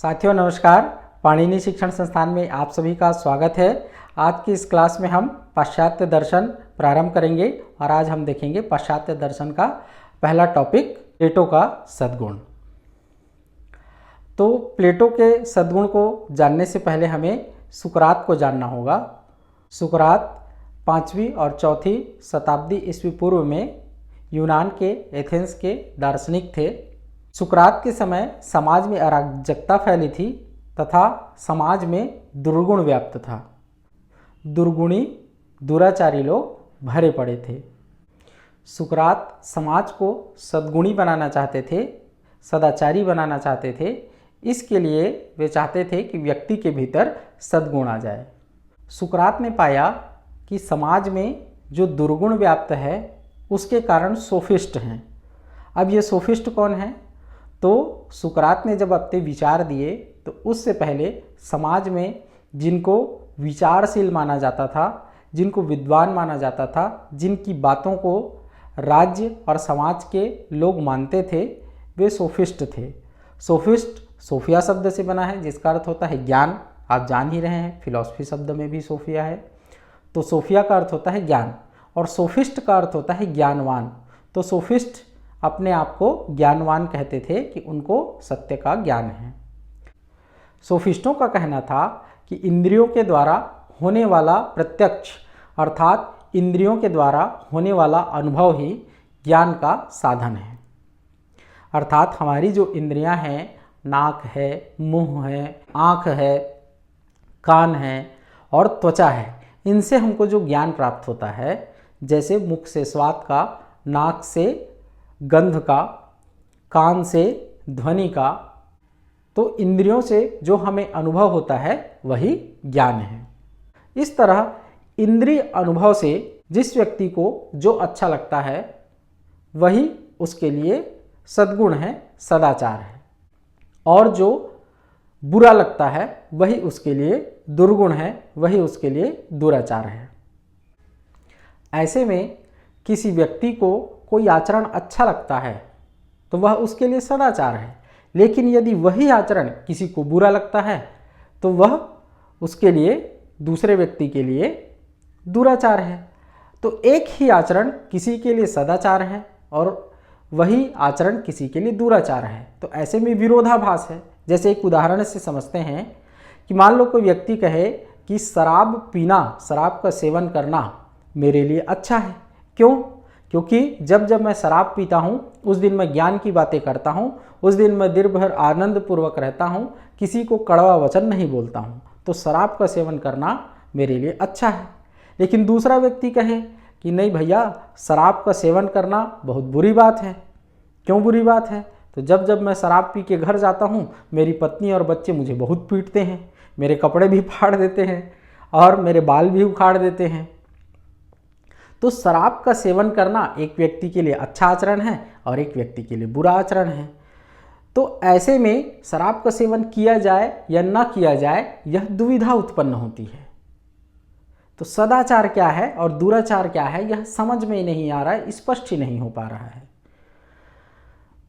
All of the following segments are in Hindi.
साथियों नमस्कार। पाणिनि शिक्षण संस्थान में आप सभी का स्वागत है। आज की इस क्लास में हम पाश्चात्य दर्शन प्रारंभ करेंगे और आज हम देखेंगे पाश्चात्य दर्शन का पहला टॉपिक प्लेटो का सद्गुण। तो प्लेटो के सद्गुण को जानने से पहले हमें सुकरात को जानना होगा। सुकरात 5वीं और 4वीं शताब्दी ईस्वी पूर्व में यूनान के एथेंस के दार्शनिक थे। सुकरात के समय समाज में अराजकता फैली थी तथा समाज में दुर्गुण व्याप्त था। दुर्गुणी दुराचारी लोग भरे पड़े थे। सुकरात समाज को सद्गुणी बनाना चाहते थे, सदाचारी बनाना चाहते थे। इसके लिए वे चाहते थे कि व्यक्ति के भीतर सद्गुण आ जाए। सुकरात ने पाया कि समाज में जो दुर्गुण व्याप्त है उसके कारण सोफिस्ट हैं। अब ये सोफिस्ट कौन है? तो सुकरात ने जब अपने विचार दिए तो उससे पहले समाज में जिनको विचारशील माना जाता था, जिनको विद्वान माना जाता था, जिनकी बातों को राज्य और समाज के लोग मानते थे, वे सोफिस्ट थे। सोफिस्ट सोफिया शब्द से बना है जिसका अर्थ होता है ज्ञान। आप जान ही रहे हैं फिलॉसफी शब्द में भी सोफिया है। तो सोफिया का अर्थ होता है ज्ञान और सोफिस्ट का अर्थ होता है ज्ञानवान। तो सोफिस्ट अपने आप को ज्ञानवान कहते थे कि उनको सत्य का ज्ञान है। सोफिस्टों का कहना था कि इंद्रियों के द्वारा होने वाला प्रत्यक्ष अर्थात इंद्रियों के द्वारा होने वाला अनुभव ही ज्ञान का साधन है। अर्थात हमारी जो इंद्रियां हैं, नाक है, मुंह है, आँख है, कान है और त्वचा है, इनसे हमको जो ज्ञान प्राप्त होता है, जैसे मुख से स्वाद का, नाक से गंध का, कान से ध्वनि का, तो इंद्रियों से जो हमें अनुभव होता है वही ज्ञान है। इस तरह इंद्रिय अनुभव से जिस व्यक्ति को जो अच्छा लगता है वही उसके लिए सद्गुण है, सदाचार है, और जो बुरा लगता है वही उसके लिए दुर्गुण है, वही उसके लिए दुराचार है। ऐसे में किसी व्यक्ति को कोई आचरण अच्छा लगता है तो वह उसके लिए सदाचार है, लेकिन यदि वही आचरण किसी को बुरा लगता है तो वह उसके लिए, दूसरे व्यक्ति के लिए दुराचार है। तो एक ही आचरण किसी के लिए सदाचार है और वही आचरण किसी के लिए दुराचार है। तो ऐसे में विरोधाभास है। जैसे एक उदाहरण से समझते हैं कि मान लो कोई व्यक्ति कहे कि शराब पीना, शराब का सेवन करना मेरे लिए अच्छा है। क्यों? क्योंकि जब जब मैं शराब पीता हूँ उस दिन मैं ज्ञान की बातें करता हूँ, उस दिन मैं दिन भर आनंद पूर्वक रहता हूँ, किसी को कड़वा वचन नहीं बोलता हूँ, तो शराब का सेवन करना मेरे लिए अच्छा है। लेकिन दूसरा व्यक्ति कहे कि नहीं भैया, शराब का सेवन करना बहुत बुरी बात है। क्यों बुरी बात है? तो जब जब मैं शराब पी के घर जाता हूँ मेरी पत्नी और बच्चे मुझे बहुत पीटते हैं, मेरे कपड़े भी फाड़ देते हैं और मेरे बाल भी उखाड़ देते हैं। तो शराब का सेवन करना एक व्यक्ति के लिए अच्छा आचरण है और एक व्यक्ति के लिए बुरा आचरण है। तो ऐसे में शराब का सेवन किया जाए या ना किया जाए यह दुविधा उत्पन्न होती है। तो सदाचार क्या है और दुराचार क्या है यह समझ में ही नहीं आ रहा है, स्पष्ट ही नहीं हो पा रहा है।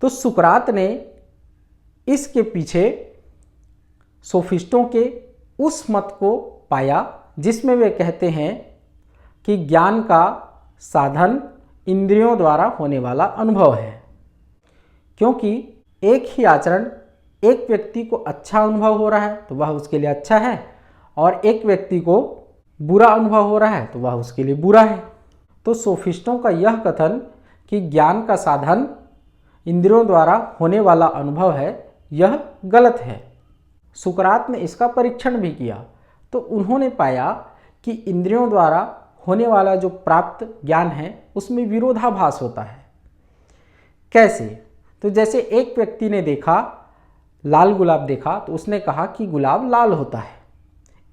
तो सुकरात ने इसके पीछे सोफिस्टों के उस मत को पाया जिसमें वे कहते हैं कि ज्ञान का साधन इंद्रियों द्वारा होने वाला अनुभव है। क्योंकि एक ही आचरण एक व्यक्ति को अच्छा अनुभव हो रहा है तो वह उसके लिए अच्छा है और एक व्यक्ति को बुरा अनुभव हो रहा है तो वह उसके लिए बुरा है। तो सोफिस्टों का यह कथन कि ज्ञान का साधन इंद्रियों द्वारा होने वाला अनुभव है, यह गलत है। सुकरात ने इसका परीक्षण भी किया तो उन्होंने पाया कि इंद्रियों द्वारा होने वाला जो प्राप्त ज्ञान है उसमें विरोधाभास होता है। कैसे? तो जैसे एक व्यक्ति ने देखा लाल गुलाब देखा तो उसने कहा कि गुलाब लाल होता है।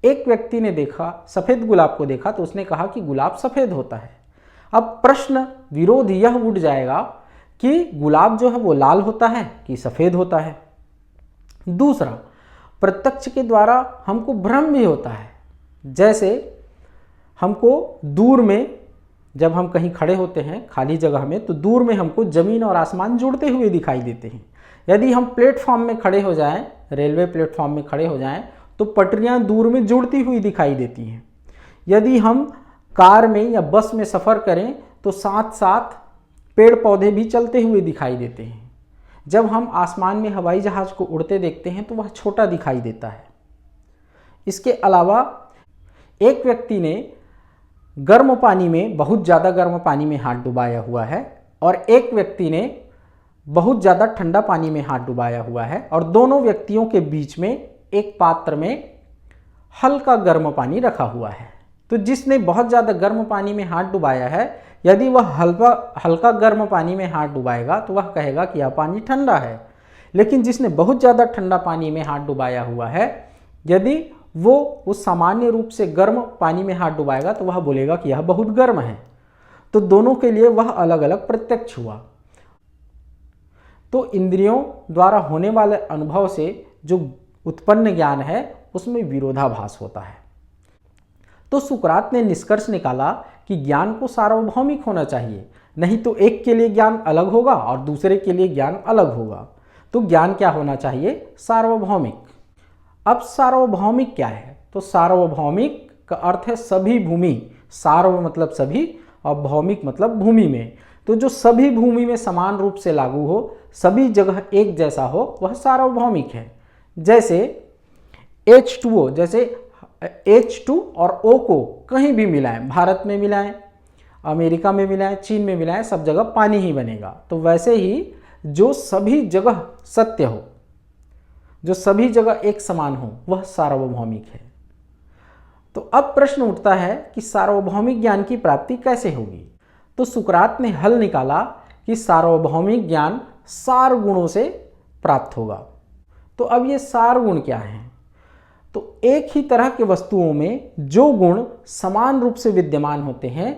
एक व्यक्ति ने देखा सफ़ेद गुलाब को देखा तो उसने कहा कि गुलाब सफ़ेद होता है। अब प्रश्न विरोध यह उठ जाएगा कि गुलाब जो है वो लाल होता है कि सफ़ेद होता है। दूसरा, प्रत्यक्ष के द्वारा हमको भ्रम भी होता है। जैसे हमको दूर में जब हम कहीं खड़े होते हैं खाली जगह में तो दूर में हमको ज़मीन और आसमान जुड़ते हुए दिखाई देते हैं। यदि हम प्लेटफॉर्म में खड़े हो जाएं, रेलवे प्लेटफॉर्म में खड़े हो जाएं, तो पटरियां दूर में जुड़ती हुई दिखाई देती हैं। यदि हम कार में या बस में सफ़र करें तो साथ साथ पेड़ पौधे भी चलते हुए दिखाई देते हैं। जब हम आसमान में हवाई जहाज़ को उड़ते देखते हैं तो वह छोटा दिखाई देता है। इसके अलावा एक व्यक्ति ने गर्म पानी में, बहुत ज़्यादा गर्म पानी में हाथ डुबाया हुआ है और एक व्यक्ति ने बहुत ज़्यादा ठंडा पानी में हाथ डुबाया हुआ है और दोनों व्यक्तियों के बीच में एक पात्र में हल्का गर्म पानी रखा हुआ है। तो जिसने बहुत ज़्यादा गर्म पानी में हाथ डुबाया है, यदि वह हल्का गर्म पानी में हाथ डुबाएगा तो वह कहेगा कि यह पानी ठंडा है। लेकिन जिसने बहुत ज़्यादा ठंडा पानी में हाथ डुबाया हुआ है, यदि वो उस सामान्य रूप से गर्म पानी में हाथ डुबाएगा तो वह बोलेगा कि यह बहुत गर्म है। तो दोनों के लिए वह अलग अलग प्रत्यक्ष हुआ। तो इंद्रियों द्वारा होने वाले अनुभव से जो उत्पन्न ज्ञान है उसमें विरोधाभास होता है। तो सुकरात ने निष्कर्ष निकाला कि ज्ञान को सार्वभौमिक होना चाहिए, नहीं तो एक के लिए ज्ञान अलग होगा और दूसरे के लिए ज्ञान अलग होगा। तो ज्ञान क्या होना चाहिए? सार्वभौमिक। अब सार्वभौमिक क्या है? तो सार्वभौमिक का अर्थ है सभी भूमि। सार्व मतलब सभी और भौमिक मतलब भूमि में। तो जो सभी भूमि में समान रूप से लागू हो, सभी जगह एक जैसा हो, वह सार्वभौमिक है। जैसे H2O, जैसे H2 और O को कहीं भी मिलाएं, भारत में मिलाएं, अमेरिका में मिलाएं, चीन में मिलाएं, सब जगह पानी ही बनेगा। तो वैसे ही जो सभी जगह सत्य हो, जो सभी जगह एक समान हो, वह सार्वभौमिक है। तो अब प्रश्न उठता है कि सार्वभौमिक ज्ञान की प्राप्ति कैसे होगी? तो सुकरात ने हल निकाला कि सार्वभौमिक ज्ञान सार गुणों से प्राप्त होगा। तो अब ये सार गुण क्या हैं? तो एक ही तरह के वस्तुओं में जो गुण समान रूप से विद्यमान होते हैं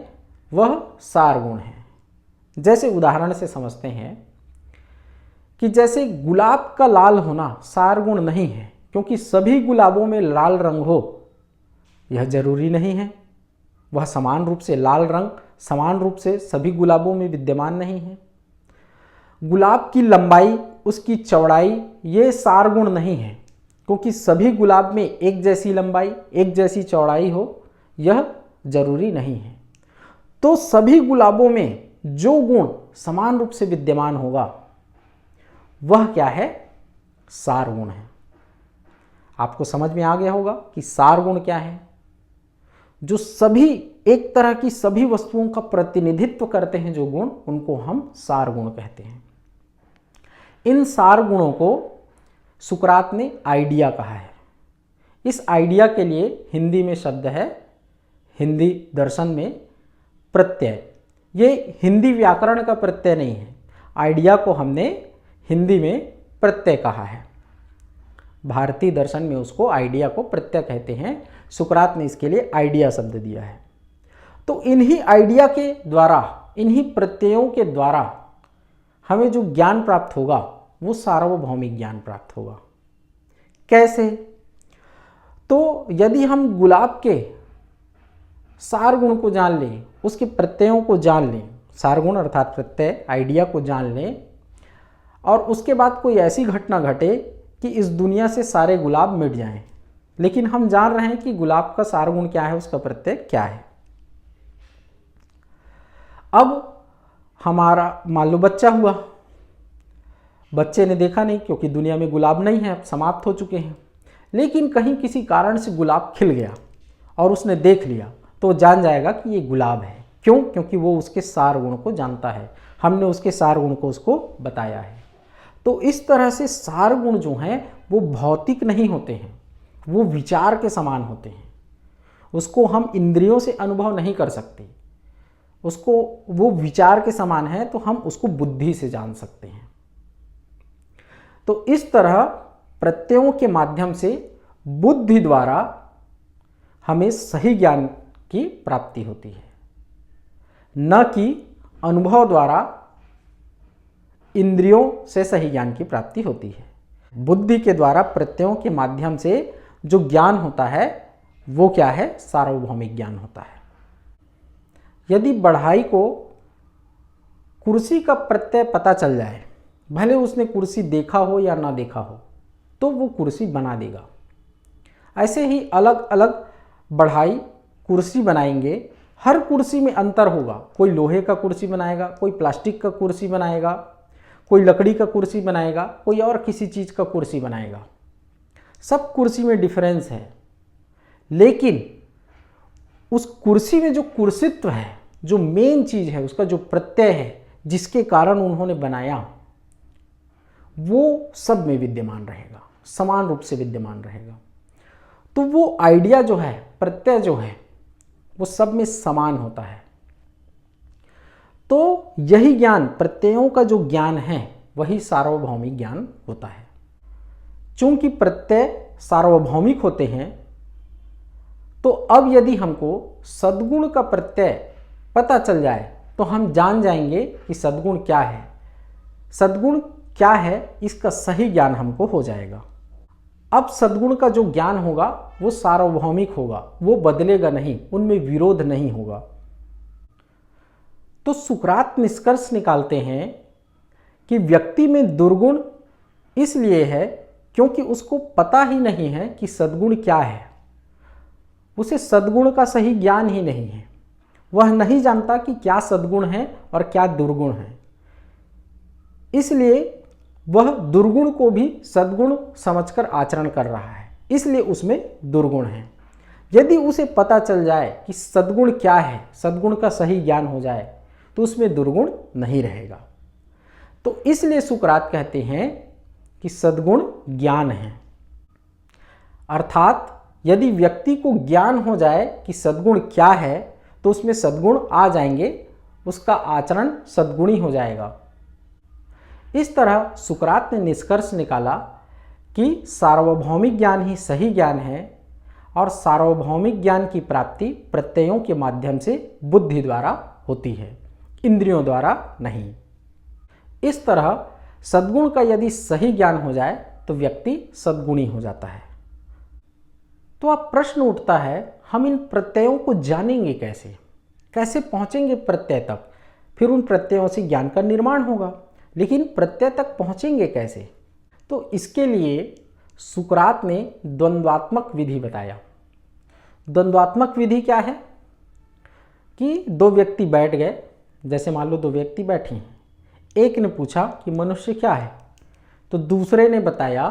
वह सार गुण हैं। जैसे उदाहरण से समझते हैं कि जैसे गुलाब का लाल होना सार गुण नहीं है, क्योंकि सभी गुलाबों में लाल रंग हो यह जरूरी नहीं है। वह समान रूप से लाल रंग समान रूप से सभी गुलाबों में विद्यमान नहीं है। गुलाब की लंबाई, उसकी चौड़ाई ये सार गुण नहीं है, क्योंकि सभी गुलाब में एक जैसी लंबाई, एक जैसी चौड़ाई हो यह जरूरी नहीं है। तो सभी गुलाबों में जो गुण समान रूप से विद्यमान होगा वह क्या है? सार गुण है। आपको समझ में आ गया होगा कि सार गुण क्या है? जो सभी एक तरह की सभी वस्तुओं का प्रतिनिधित्व करते हैं जो गुण, उनको हम सार गुण कहते हैं। इन सार गुणों को सुकरात ने आइडिया कहा है। इस आइडिया के लिए हिंदी में शब्द है, हिंदी दर्शन में प्रत्यय। ये हिंदी व्याकरण का प्रत्यय नहीं है। आइडिया को हमने हिंदी में प्रत्यय कहा है। भारतीय दर्शन में उसको आइडिया को प्रत्यय कहते हैं। सुकरात ने इसके लिए आइडिया शब्द दिया है। तो इन्हीं आइडिया के द्वारा, इन्हीं प्रत्ययों के द्वारा हमें जो ज्ञान प्राप्त होगा वो सार्वभौमिक ज्ञान प्राप्त होगा। कैसे? तो यदि हम गुलाब के सार गुण को जान लें, उसके प्रत्ययों को जान लें, सार गुण अर्थात प्रत्यय, आइडिया को जान लें, और उसके बाद कोई ऐसी घटना घटे कि इस दुनिया से सारे गुलाब मिट जाएं, लेकिन हम जान रहे हैं कि गुलाब का सार गुण क्या है, उसका प्रत्यय क्या है। अब हमारा मान लो बच्चा हुआ, बच्चे ने देखा नहीं क्योंकि दुनिया में गुलाब नहीं है, समाप्त हो चुके हैं, लेकिन कहीं किसी कारण से गुलाब खिल गया और उसने देख लिया तो जान जाएगा कि ये गुलाब है। क्यों? क्योंकि वो उसके सार गुण को जानता है, हमने उसके सार गुण को उसको बताया है। तो इस तरह से सार गुण जो हैं वो भौतिक नहीं होते हैं, वो विचार के समान होते हैं। उसको हम इंद्रियों से अनुभव नहीं कर सकते, उसको वो विचार के समान है तो हम उसको बुद्धि से जान सकते हैं। तो इस तरह प्रत्ययों के माध्यम से बुद्धि द्वारा हमें सही ज्ञान की प्राप्ति होती है, न कि अनुभव द्वारा इंद्रियों से सही ज्ञान की प्राप्ति होती है। बुद्धि के द्वारा प्रत्ययों के माध्यम से जो ज्ञान होता है वो क्या है? सार्वभौमिक ज्ञान होता है। यदि बढ़ाई को कुर्सी का प्रत्यय पता चल जाए, भले उसने कुर्सी देखा हो या ना देखा हो, तो वो कुर्सी बना देगा। ऐसे ही अलग अलग बढ़ाई कुर्सी बनाएंगे, हर कुर्सी में अंतर होगा। कोई लोहे का कुर्सी बनाएगा, कोई प्लास्टिक का कुर्सी बनाएगा, कोई लकड़ी का कुर्सी बनाएगा, कोई और किसी चीज़ का कुर्सी बनाएगा। सब कुर्सी में डिफरेंस है, लेकिन उस कुर्सी में जो कुर्सित्व है, जो मेन चीज़ है, उसका जो प्रत्यय है जिसके कारण उन्होंने बनाया, वो सब में विद्यमान रहेगा, समान रूप से विद्यमान रहेगा। तो वो आइडिया जो है, प्रत्यय जो है, वो सब में समान होता है। तो यही ज्ञान, प्रत्ययों का जो ज्ञान है, वही सार्वभौमिक ज्ञान होता है। चूंकि प्रत्यय सार्वभौमिक होते हैं, तो अब यदि हमको सद्गुण का प्रत्यय पता चल जाए तो हम जान जाएंगे कि सद्गुण क्या है। सद्गुण क्या है, इसका सही ज्ञान हमको हो जाएगा। अब सद्गुण का जो ज्ञान होगा वो सार्वभौमिक होगा, वो बदलेगा नहीं, उनमें विरोध नहीं होगा। तो सुकरात निष्कर्ष निकालते हैं कि व्यक्ति में दुर्गुण इसलिए है क्योंकि उसको पता ही नहीं है कि सद्गुण क्या है। उसे सद्गुण का सही ज्ञान ही नहीं है। वह नहीं जानता कि क्या सद्गुण है और क्या दुर्गुण है। इसलिए वह दुर्गुण को भी सद्गुण समझकर आचरण कर रहा है, इसलिए उसमें दुर्गुण है। यदि उसे पता चल जाए कि सद्गुण क्या है, सद्गुण का सही ज्ञान हो जाए, तो उसमें दुर्गुण नहीं रहेगा। तो इसलिए सुकरात कहते हैं कि सद्गुण ज्ञान है। अर्थात यदि व्यक्ति को ज्ञान हो जाए कि सद्गुण क्या है, तो उसमें सद्गुण आ जाएंगे, उसका आचरण सद्गुणी हो जाएगा। इस तरह सुकरात ने निष्कर्ष निकाला कि सार्वभौमिक ज्ञान ही सही ज्ञान है और सार्वभौमिक ज्ञान की प्राप्ति प्रत्ययों के माध्यम से बुद्धि द्वारा होती है, इंद्रियों द्वारा नहीं। इस तरह सद्गुण का यदि सही ज्ञान हो जाए तो व्यक्ति सद्गुणी हो जाता है। तो अब प्रश्न उठता है, हम इन प्रत्ययों को जानेंगे कैसे? कैसे पहुंचेंगे प्रत्यय तक? फिर उन प्रत्ययों से ज्ञान का निर्माण होगा, लेकिन प्रत्यय तक पहुंचेंगे कैसे? तो इसके लिए सुकरात ने द्वंद्वात्मक विधि बताया। द्वंद्वात्मक विधि क्या है कि दो व्यक्ति बैठ गए, जैसे मान लो दो व्यक्ति बैठे हैं। एक ने पूछा कि मनुष्य क्या है, तो दूसरे ने बताया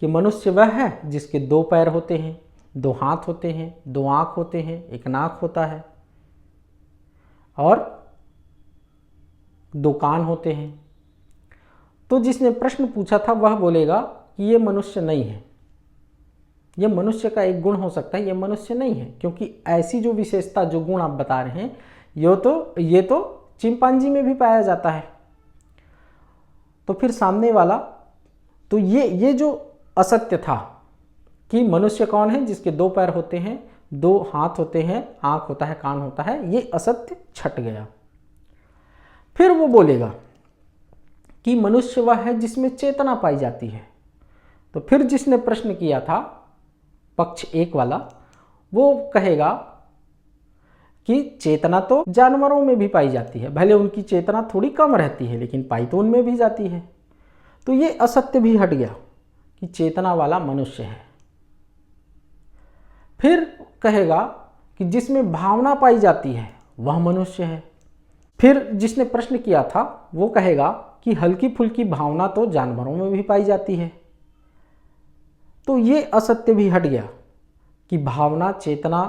कि मनुष्य वह है जिसके दो पैर होते हैं, दो हाथ होते हैं, दो आँख होते हैं, एक नाक होता है और दो कान होते हैं। तो जिसने प्रश्न पूछा था वह बोलेगा कि ये मनुष्य नहीं है, यह मनुष्य का एक गुण हो सकता है, यह मनुष्य नहीं है, क्योंकि ऐसी जो विशेषता, जो गुण आप बता रहे हैं, ये तो चिंपांजी में भी पाया जाता है। तो फिर सामने वाला, तो ये जो असत्य था कि मनुष्य कौन है जिसके दो पैर होते हैं, दो हाथ होते हैं, आँख होता है, कान होता है, ये असत्य छट गया। फिर वो बोलेगा कि मनुष्य वह है जिसमें चेतना पाई जाती है। तो फिर जिसने प्रश्न किया था, पक्ष एक वाला, वो कहेगा कि चेतना तो जानवरों में भी पाई जाती है, भले उनकी चेतना थोड़ी कम रहती है, लेकिन पाई तो उनमें भी जाती है। तो ये असत्य भी हट गया कि चेतना वाला मनुष्य है। फिर कहेगा कि जिसमें भावना पाई जाती है वह मनुष्य है। फिर जिसने प्रश्न किया था वो कहेगा कि हल्की फुल्की भावना तो जानवरों में भी पाई जाती है। तो ये असत्य भी हट गया कि भावना, चेतना,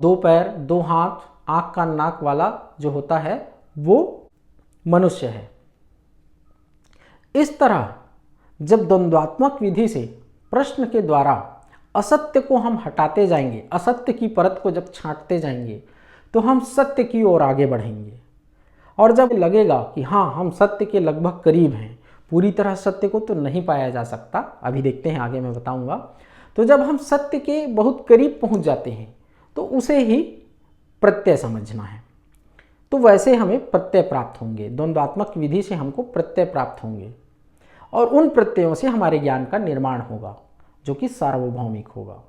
दो पैर, दो हाथ, आँख, कान, नाक वाला जो होता है वो मनुष्य है। इस तरह जब द्वंद्वात्मक विधि से प्रश्न के द्वारा असत्य को हम हटाते जाएंगे, असत्य की परत को जब छांटते जाएंगे, तो हम सत्य की ओर आगे बढ़ेंगे। और जब लगेगा कि हाँ, हम सत्य के लगभग करीब हैं, पूरी तरह सत्य को तो नहीं पाया जा सकता, अभी देखते हैं, आगे मैं बताऊंगा। तो जब हम सत्य के बहुत करीब पहुंच जाते हैं तो उसे ही प्रत्यय समझना है। तो वैसे हमें प्रत्यय प्राप्त होंगे, द्वंद्वात्मक विधि से हमको प्रत्यय प्राप्त होंगे और उन प्रत्ययों से हमारे ज्ञान का निर्माण होगा जो कि सार्वभौमिक होगा।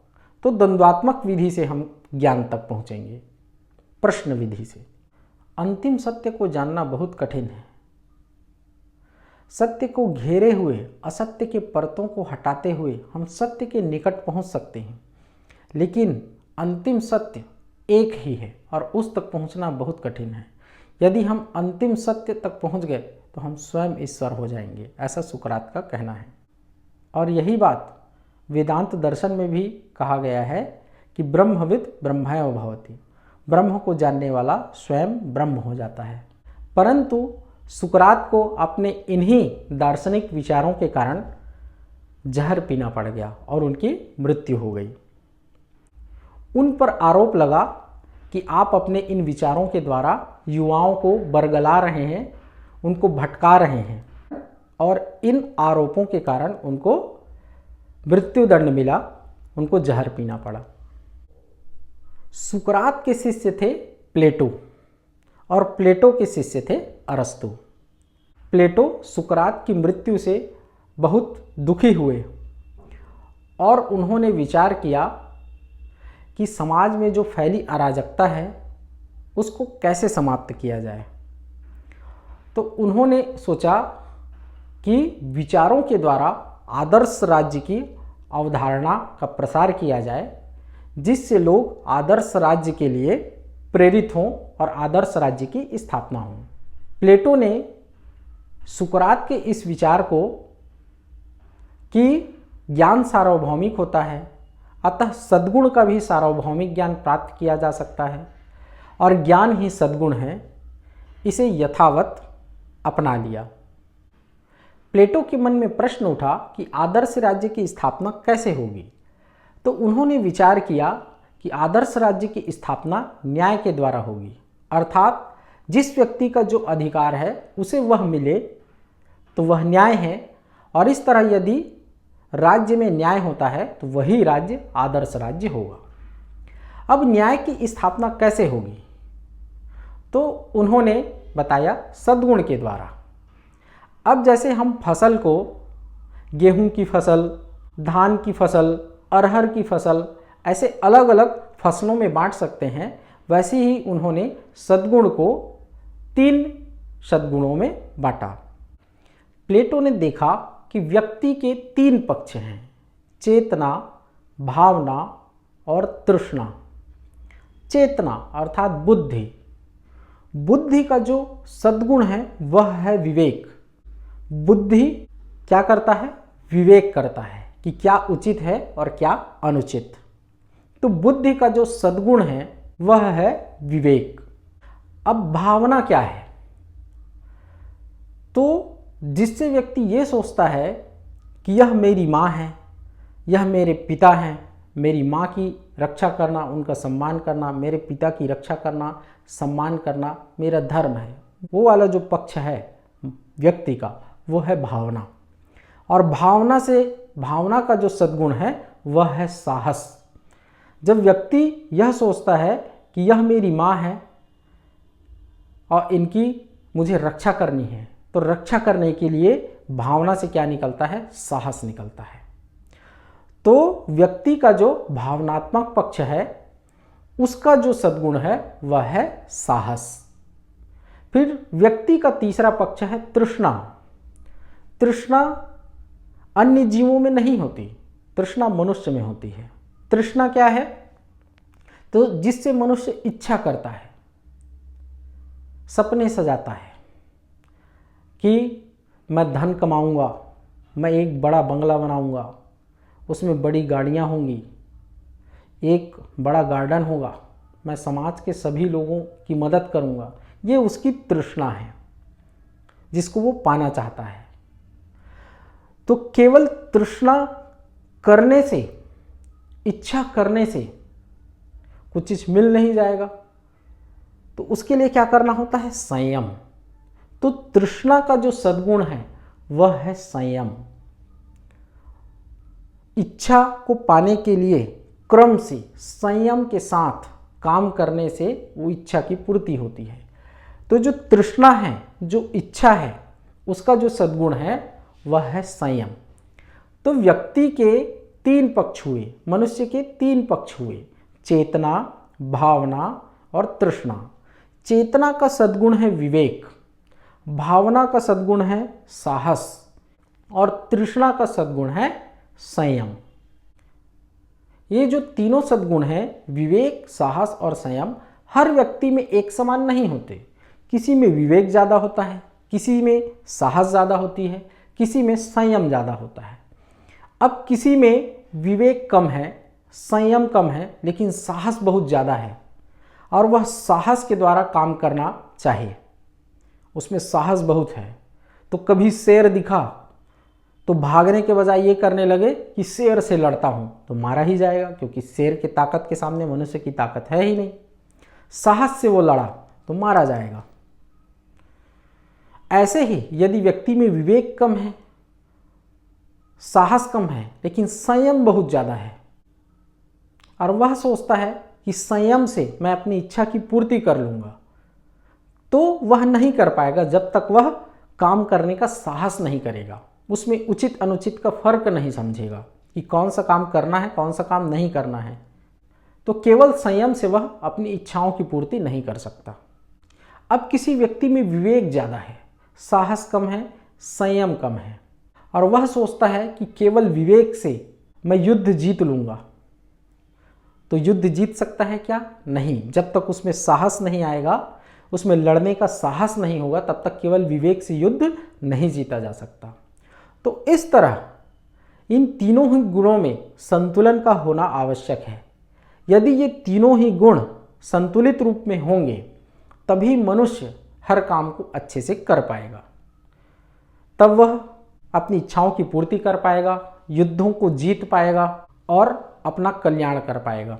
तो द्वंद्वात्मक विधि से हम ज्ञान तक पहुंचेंगे, प्रश्न विधि से। अंतिम सत्य को जानना बहुत कठिन है। सत्य को घेरे हुए असत्य के परतों को हटाते हुए हम सत्य के निकट पहुंच सकते हैं, लेकिन अंतिम सत्य एक ही है और उस तक पहुंचना बहुत कठिन है। यदि हम अंतिम सत्य तक पहुंच गए तो हम स्वयं ईश्वर हो जाएंगे, ऐसा सुकरात का कहना है। और यही बात वेदांत दर्शन में भी कहा गया है कि ब्रह्मविद ब्रह्मैव भवति, ब्रह्म को जानने वाला स्वयं ब्रह्म हो जाता है। परंतु सुकरात को अपने इन्हीं दार्शनिक विचारों के कारण जहर पीना पड़ गया और उनकी मृत्यु हो गई। उन पर आरोप लगा कि आप अपने इन विचारों के द्वारा युवाओं को बरगला रहे हैं, उनको भटका रहे हैं, और इन आरोपों के कारण उनको मृत्युदंड मिला, उनको जहर पीना पड़ा। सुकरात के शिष्य थे प्लेटो और प्लेटो के शिष्य थे अरस्तु। प्लेटो सुकरात की मृत्यु से बहुत दुखी हुए और उन्होंने विचार किया कि समाज में जो फैली अराजकता है उसको कैसे समाप्त किया जाए। तो उन्होंने सोचा कि विचारों के द्वारा आदर्श राज्य की अवधारणा का प्रसार किया जाए, जिससे लोग आदर्श राज्य के लिए प्रेरित हों और आदर्श राज्य की स्थापना हो। प्लेटो ने सुकरात के इस विचार को कि ज्ञान सार्वभौमिक होता है, अतः सद्गुण का भी सार्वभौमिक ज्ञान प्राप्त किया जा सकता है और ज्ञान ही सद्गुण है, इसे यथावत अपना लिया। प्लेटो के मन में प्रश्न उठा कि आदर्श राज्य की स्थापना कैसे होगी। तो उन्होंने विचार किया कि आदर्श राज्य की स्थापना न्याय के द्वारा होगी, अर्थात जिस व्यक्ति का जो अधिकार है उसे वह मिले तो वह न्याय है, और इस तरह यदि राज्य में न्याय होता है तो वही राज्य आदर्श राज्य होगा। अब न्याय की स्थापना कैसे होगी? तो उन्होंने बताया सद्गुण के द्वारा। अब जैसे हम फसल को गेहूं की फसल, धान की फसल, अरहर की फसल, ऐसे अलग अलग फसलों में बांट सकते हैं, वैसे ही उन्होंने सद्गुण को 3 सद्गुणों में बांटा। प्लेटो ने देखा कि व्यक्ति के 3 पक्ष हैं, चेतना, भावना और तृष्णा। चेतना अर्थात बुद्धि, बुद्धि का जो सद्गुण है वह है विवेक। बुद्धि क्या करता है? विवेक करता है कि क्या उचित है और क्या अनुचित। तो बुद्धि का जो सद्गुण है वह है विवेक। अब भावना क्या है? तो जिससे व्यक्ति ये सोचता है कि यह मेरी माँ है, यह मेरे पिता हैं, मेरी माँ की रक्षा करना, उनका सम्मान करना, मेरे पिता की रक्षा करना, सम्मान करना मेरा धर्म है, वो वाला जो पक्ष है व्यक्ति का वो है भावना। और भावना का जो सद्गुण है वह है साहस। जब व्यक्ति यह सोचता है कि यह मेरी माँ है और इनकी मुझे रक्षा करनी है, तो रक्षा करने के लिए भावना से क्या निकलता है? साहस निकलता है। तो व्यक्ति का जो भावनात्मक पक्ष है उसका जो सद्गुण है वह है साहस। फिर व्यक्ति का तीसरा पक्ष है तृष्णा। तृष्णा अन्य जीवों में नहीं होती, तृष्णा मनुष्य में होती है। तृष्णा क्या है? तो जिससे मनुष्य इच्छा करता है, सपने सजाता है कि मैं धन कमाऊंगा, मैं एक बड़ा बंगला बनाऊंगा, उसमें बड़ी गाड़ियां होंगी, एक बड़ा गार्डन होगा, मैं समाज के सभी लोगों की मदद करूंगा। ये उसकी तृष्णा है जिसको वो पाना चाहता है। तो केवल तृष्णा करने से, इच्छा करने से कुछ चीज मिल नहीं जाएगा, तो उसके लिए क्या करना होता है? संयम। तो तृष्णा का जो सद्गुण है वह है संयम। इच्छा को पाने के लिए क्रम से संयम के साथ काम करने से वो इच्छा की पूर्ति होती है। तो जो तृष्णा है, जो इच्छा है, उसका जो सद्गुण है वह है संयम। तो व्यक्ति के 3 पक्ष हुए, मनुष्य के 3 पक्ष हुए, चेतना, भावना और तृष्णा। चेतना का सद्गुण है विवेक, भावना का सद्गुण है साहस और तृष्णा का सद्गुण है संयम। ये जो तीनों सद्गुण हैं, विवेक, साहस और संयम, हर व्यक्ति में एक समान नहीं होते। किसी में विवेक ज़्यादा होता है, किसी में साहस ज़्यादा होती है, किसी में संयम ज़्यादा होता है। अब किसी में विवेक कम है, संयम कम है, लेकिन साहस बहुत ज़्यादा है और वह साहस के द्वारा काम करना चाहिए, उसमें साहस बहुत है। तो कभी शेर दिखा तो भागने के बजाय ये करने लगे कि शेर से लड़ता हूँ, तो मारा ही जाएगा, क्योंकि शेर की ताकत के सामने मनुष्य की ताकत है ही नहीं। साहस से वो लड़ा तो मारा जाएगा। ऐसे ही यदि व्यक्ति में विवेक कम है, साहस कम है, लेकिन संयम बहुत ज़्यादा है और वह सोचता है कि संयम से मैं अपनी इच्छा की पूर्ति कर लूँगा, तो वह नहीं कर पाएगा जब तक वह काम करने का साहस नहीं करेगा, उसमें उचित अनुचित का फर्क नहीं समझेगा कि कौन सा काम करना है, कौन सा काम नहीं करना है। तो केवल संयम से वह अपनी इच्छाओं की पूर्ति नहीं कर सकता। अब किसी व्यक्ति में विवेक ज़्यादा है, साहस कम है, संयम कम है और वह सोचता है कि केवल विवेक से मैं युद्ध जीत लूँगा। तो युद्ध जीत सकता है क्या? नहीं। जब तक उसमें साहस नहीं आएगा, उसमें लड़ने का साहस नहीं होगा, तब तक केवल विवेक से युद्ध नहीं जीता जा सकता। तो इस तरह इन तीनों ही गुणों में संतुलन का होना आवश्यक है। यदि ये तीनों ही गुण संतुलित रूप में होंगे, तभी मनुष्य हर काम को अच्छे से कर पाएगा। तब वह अपनी इच्छाओं की पूर्ति कर पाएगा, युद्धों को जीत पाएगा और अपना कल्याण कर पाएगा।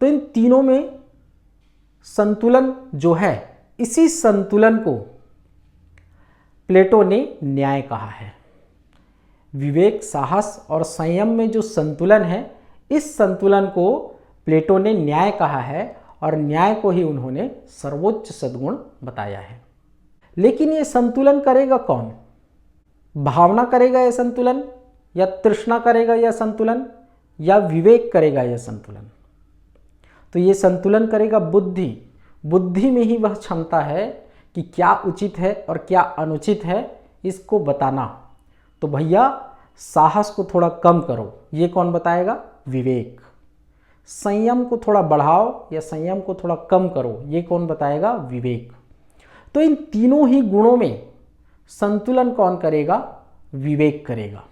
तो इन तीनों में संतुलन जो है, इसी संतुलन को प्लेटो ने न्याय कहा है। विवेक, साहस और संयम में जो संतुलन है, इस संतुलन को प्लेटो ने न्याय कहा है और न्याय को ही उन्होंने सर्वोच्च सद्गुण बताया है। लेकिन ये संतुलन करेगा कौन? भावना करेगा यह संतुलन, या तृष्णा करेगा यह संतुलन, या विवेक करेगा यह संतुलन? तो ये संतुलन करेगा बुद्धि। बुद्धि में ही वह क्षमता है कि क्या उचित है और क्या अनुचित है, इसको बताना। तो भैया साहस को थोड़ा कम करो, ये कौन बताएगा? विवेक। संयम को थोड़ा बढ़ाओ या संयम को थोड़ा कम करो, ये कौन बताएगा? विवेक। तो इन तीनों ही गुणों में संतुलन कौन करेगा? विवेक करेगा।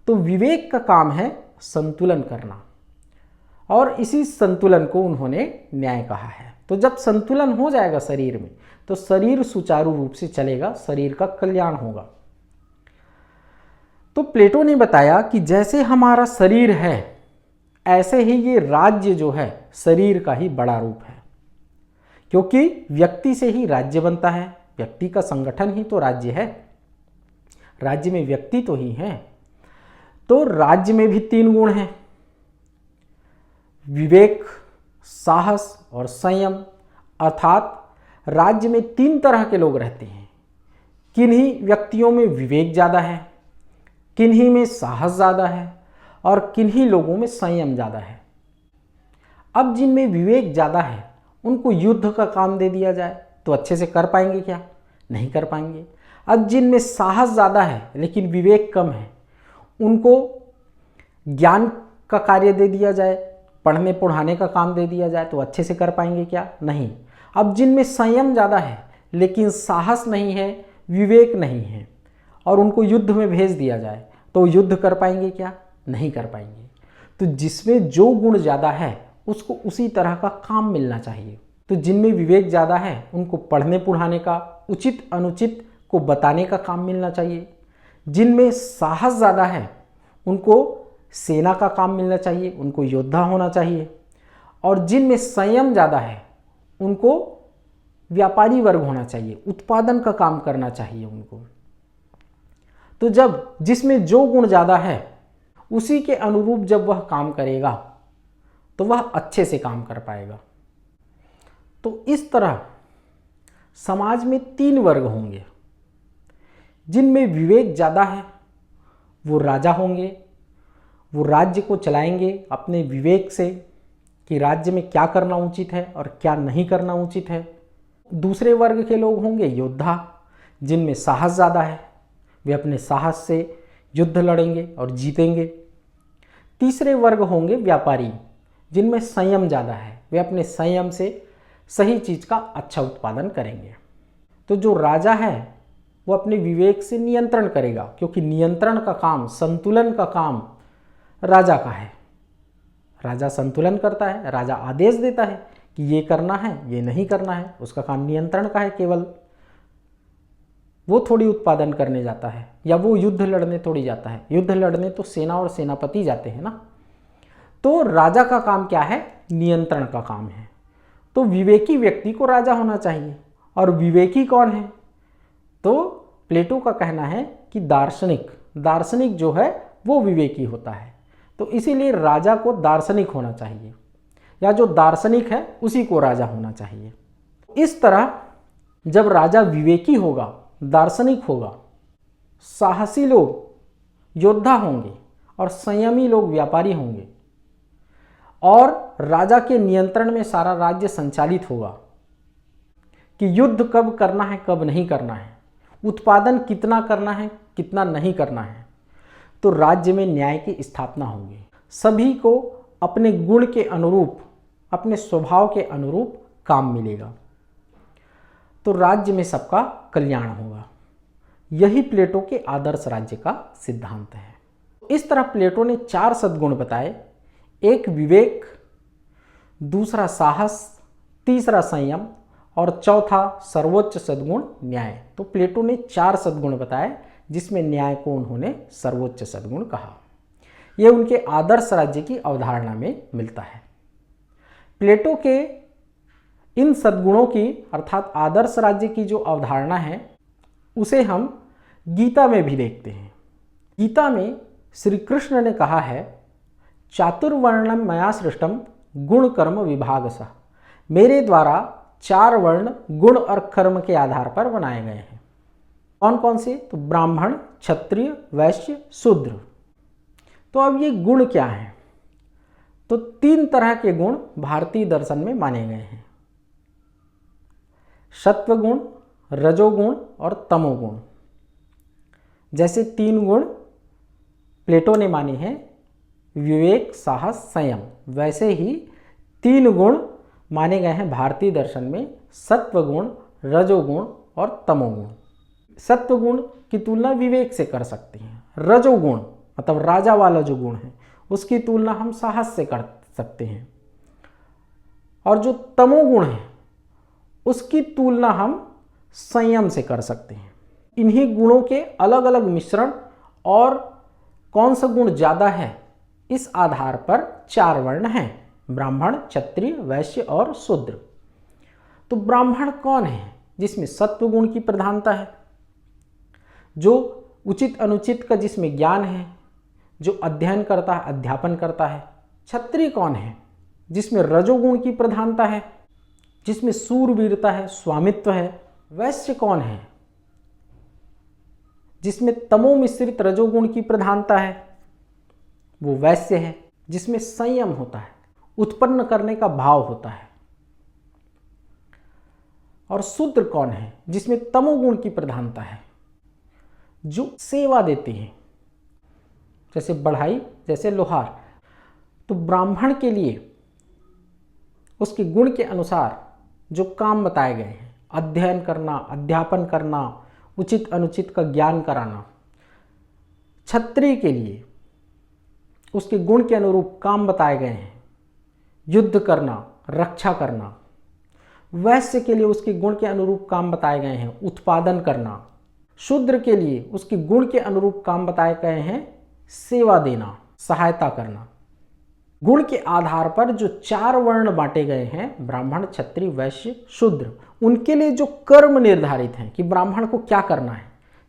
तो विवेक का काम है संतुलन करना और इसी संतुलन को उन्होंने न्याय कहा है। तो जब संतुलन हो जाएगा शरीर में, तो शरीर सुचारू रूप से चलेगा, शरीर का कल्याण होगा। तो प्लेटो ने बताया कि जैसे हमारा शरीर है, ऐसे ही ये राज्य जो है शरीर का ही बड़ा रूप है, क्योंकि व्यक्ति से ही राज्य बनता है, व्यक्ति का संगठन ही तो राज्य है, राज्य में व्यक्ति तो ही हैं। तो राज्य में भी तीन गुण हैं, विवेक, साहस और संयम। अर्थात राज्य में तीन तरह के लोग रहते हैं। किन्हीं व्यक्तियों में विवेक ज़्यादा है, किन्हीं में साहस ज़्यादा है और किन्हीं लोगों में संयम ज़्यादा है। अब जिनमें विवेक ज़्यादा है, उनको युद्ध का काम दे दिया जाए तो अच्छे से कर पाएंगे क्या? नहीं कर पाएंगे। अब जिनमें साहस ज़्यादा है लेकिन विवेक कम है, उनको ज्ञान का कार्य दे दिया जाए, पढ़ने पढ़ाने का काम दे दिया जाए तो अच्छे से कर पाएंगे क्या? नहीं। अब जिनमें संयम ज़्यादा है लेकिन साहस नहीं है, विवेक नहीं है, और उनको युद्ध में भेज दिया जाए तो युद्ध कर पाएंगे क्या? नहीं कर पाएंगे। तो जिसमें जो गुण ज़्यादा है उसको उसी तरह का काम मिलना चाहिए। तो जिनमें विवेक ज़्यादा है उनको पढ़ने पढ़ाने का, उचित अनुचित को बताने का काम मिलना चाहिए। जिनमें साहस ज़्यादा है उनको सेना का काम मिलना चाहिए, उनको योद्धा होना चाहिए। और जिनमें संयम ज़्यादा है उनको व्यापारी वर्ग होना चाहिए, उत्पादन का काम करना चाहिए उनको। तो जब जिसमें जो गुण ज़्यादा है उसी के अनुरूप जब वह काम करेगा तो वह अच्छे से काम कर पाएगा। तो इस तरह समाज में तीन वर्ग होंगे। जिनमें विवेक ज़्यादा है वो राजा होंगे, वो राज्य को चलाएंगे अपने विवेक से, कि राज्य में क्या करना उचित है और क्या नहीं करना उचित है। दूसरे वर्ग के लोग होंगे योद्धा, जिनमें साहस ज़्यादा है, वे अपने साहस से युद्ध लड़ेंगे और जीतेंगे। तीसरे वर्ग होंगे व्यापारी, जिनमें संयम ज़्यादा है, वे अपने संयम से सही चीज़ का अच्छा उत्पादन करेंगे। तो जो राजा है वो अपने विवेक से नियंत्रण करेगा, क्योंकि नियंत्रण का काम, संतुलन का काम राजा का है। राजा संतुलन करता है, राजा आदेश देता है कि ये करना है, ये नहीं करना है, उसका काम नियंत्रण का है केवल। वो थोड़ी उत्पादन करने जाता है या वो युद्ध लड़ने थोड़ी जाता है। युद्ध लड़ने तो सेना और सेनापति जाते हैं ना। तो राजा का काम क्या है? नियंत्रण का काम है। तो विवेकी व्यक्ति को राजा होना चाहिए। और विवेकी कौन है? तो प्लेटो का कहना है कि दार्शनिक जो है वो विवेकी होता है। तो इसीलिए राजा को दार्शनिक होना चाहिए, या जो दार्शनिक है उसी को राजा होना चाहिए। इस तरह जब राजा विवेकी होगा, दार्शनिक होगा, साहसी लोग योद्धा होंगे और संयमी लोग व्यापारी होंगे, और राजा के नियंत्रण में सारा राज्य संचालित होगा कि युद्ध कब करना है, कब नहीं करना है, उत्पादन कितना करना है, कितना नहीं करना है, तो राज्य में न्याय की स्थापना होगी। सभी को अपने गुण के अनुरूप, अपने स्वभाव के अनुरूप काम मिलेगा, तो राज्य में सबका कल्याण होगा। यही प्लेटो के आदर्श राज्य का सिद्धांत है। इस तरह प्लेटो ने 4 सद्गुण बताए। एक विवेक, दूसरा साहस, तीसरा संयम और चौथा सर्वोच्च सद्गुण न्याय। तो प्लेटो ने 4 सद्गुण बताए, जिसमें न्याय को उन्होंने सर्वोच्च सद्गुण कहा। यह उनके आदर्श राज्य की अवधारणा में मिलता है। प्लेटो के इन सद्गुणों की, अर्थात आदर्श राज्य की जो अवधारणा है, उसे हम गीता में भी देखते हैं। गीता में श्री कृष्ण ने कहा है, चातुर्वर्णम मया सृष्टम गुण कर्म विभागशः। मेरे द्वारा 4 वर्ण गुण और कर्म के आधार पर बनाए गए हैं। कौन कौन से? तो ब्राह्मण, क्षत्रिय, वैश्य, शूद्र। तो अब ये गुण क्या हैं? तो 3 तरह के गुण भारतीय दर्शन में माने गए हैं, सत्वगुण, रजोगुण और तमोगुण। जैसे 3 गुण प्लेटो ने माने हैं, विवेक, साहस, संयम, वैसे ही 3 गुण माने गए हैं भारतीय दर्शन में, सत्वगुण, रजोगुण और तमोगुण। सत्वगुण की तुलना विवेक से कर सकते हैं। रजोगुण मतलब राजा वाला जो गुण है, उसकी तुलना हम साहस से कर सकते हैं। और जो तमोगुण है, उसकी तुलना हम संयम से कर सकते हैं। इन्हीं गुणों के अलग अलग मिश्रण और कौन सा गुण ज़्यादा है, इस आधार पर 4 वर्ण हैं, ब्राह्मण, क्षत्रिय, वैश्य और शूद्र। तो ब्राह्मण कौन है? जिसमें सत्वगुण की प्रधानता है, जो उचित अनुचित का जिसमें ज्ञान है, जो अध्ययन करता है, अध्यापन करता है। क्षत्रिय कौन है? जिसमें रजोगुण की प्रधानता है, जिसमें शूरवीरता है, स्वामित्व है। वैश्य कौन है? जिसमें तमो मिश्रित रजोगुण की प्रधानता है, वो वैश्य है, जिसमें संयम होता है, उत्पन्न करने का भाव होता है। और शूद्र कौन है? जिसमें तमोगुण की प्रधानता है, जो सेवा देते हैं, जैसे बढ़ाई, जैसे लोहार। तो ब्राह्मण के लिए उसके गुण के अनुसार जो काम बताए गए हैं, अध्ययन करना, अध्यापन करना, उचित अनुचित का ज्ञान कराना। क्षत्रिय के लिए उसके गुण के अनुरूप काम बताए गए हैं, युद्ध करना, रक्षा करना। वैश्य के लिए उसके गुण के अनुरूप काम बताए गए हैं, उत्पादन करना। शूद्र के लिए उसके गुण के अनुरूप काम बताए गए हैं, सेवा देना, सहायता करना। गुण के आधार पर जो 4 वर्ण बांटे गए हैं, ब्राह्मण, क्षत्रिय, वैश्य, शूद्र, उनके लिए जो कर्म निर्धारित हैं कि ब्राह्मण को क्या करना है,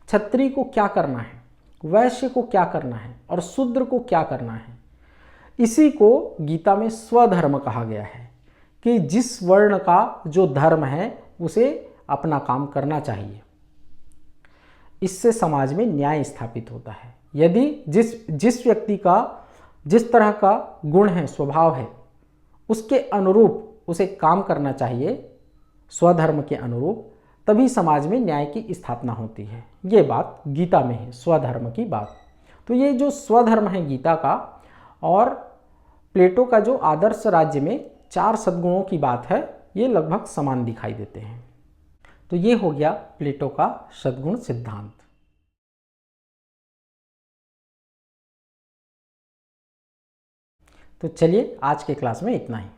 क्षत्रिय को क्या करना है, वैश्य को क्या करना है और शूद्र को क्या करना है, इसी को गीता में स्वधर्म कहा गया है कि जिस वर्ण का जो धर्म है उसे अपना काम करना चाहिए। इससे समाज में न्याय स्थापित होता है। यदि जिस व्यक्ति का जिस तरह का गुण है, स्वभाव है, उसके अनुरूप उसे काम करना चाहिए, स्वधर्म के अनुरूप, तभी समाज में न्याय की स्थापना होती है। ये बात गीता में है, स्वधर्म की बात। तो ये जो स्वधर्म है गीता का और प्लेटो का जो आदर्श राज्य में 4 सद्गुणों की बात है, ये लगभग समान दिखाई देते हैं। तो ये हो गया प्लेटो का सद्गुण सिद्धांत। तो चलिए आज के क्लास में इतना ही।